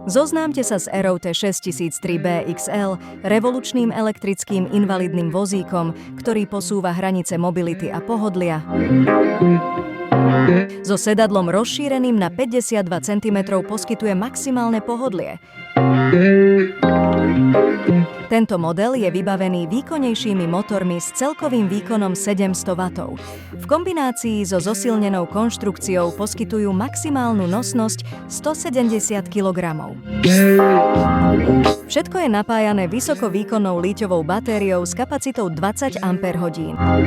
Zoznámte sa s Aeroute 6003B XL, revolučným elektrickým invalidným vozíkom, ktorý posúva hranice mobility a pohodlia. So sedadlom rozšíreným na 52 cm poskytuje maximálne pohodlie. Tento model je vybavený výkonnejšími motormi s celkovým výkonom 700 W. V kombinácii so zosilnenou konštrukciou poskytujú maximálnu nosnosť 170 kg. Všetko je napájané vysokovýkonnou líťovou batériou s kapacitou 20 Ah.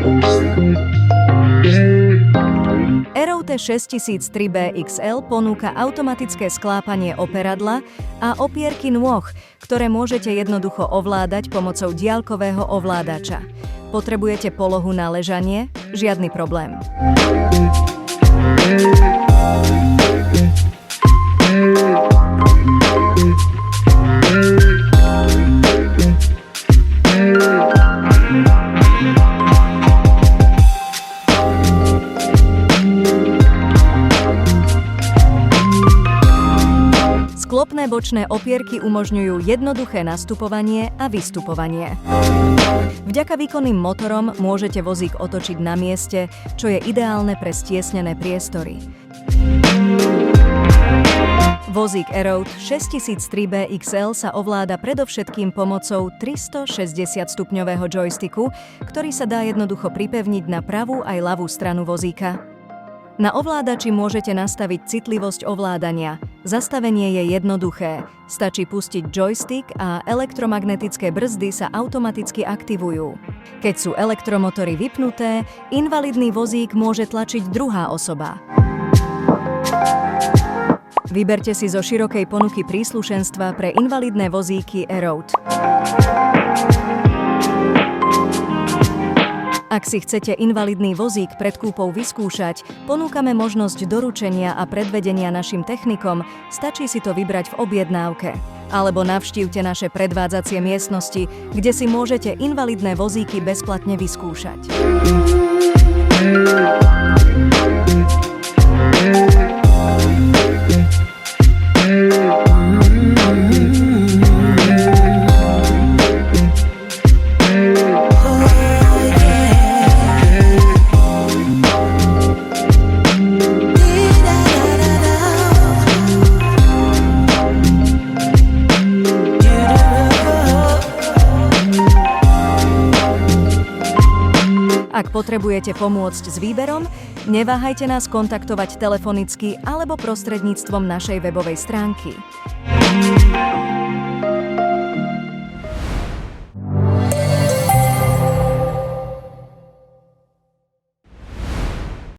Aeroute 6003B XL ponúka automatické sklápanie operadla a opierky nôh, ktoré môžete jednoducho ovládať pomocou diaľkového ovládača. Potrebujete polohu na ležanie? Žiadny problém. Sklopné bočné opierky umožňujú jednoduché nastupovanie a vystupovanie. Vďaka výkonným motorom môžete vozík otočiť na mieste, čo je ideálne pre stiesnené priestory. Vozík Aeroute 6003B XL sa ovláda predovšetkým pomocou 360-stupňového joysticku, ktorý sa dá jednoducho pripevniť na pravú aj ľavú stranu vozíka. Na ovládači môžete nastaviť citlivosť ovládania. Zastavenie je jednoduché. Stačí pustiť joystick a elektromagnetické brzdy sa automaticky aktivujú. Keď sú elektromotory vypnuté, invalidný vozík môže tlačiť druhá osoba. Vyberte si zo širokej ponuky príslušenstva pre invalidné vozíky Aeroute. Ak si chcete invalidný vozík pred kúpou vyskúšať, ponúkame možnosť doručenia a predvedenia našim technikom, stačí si to vybrať v objednávke. Alebo navštívte naše predvádzacie miestnosti, kde si môžete invalidné vozíky bezplatne vyskúšať. Ak potrebujete pomôcť s výberom, neváhajte nás kontaktovať telefonicky alebo prostredníctvom našej webovej stránky.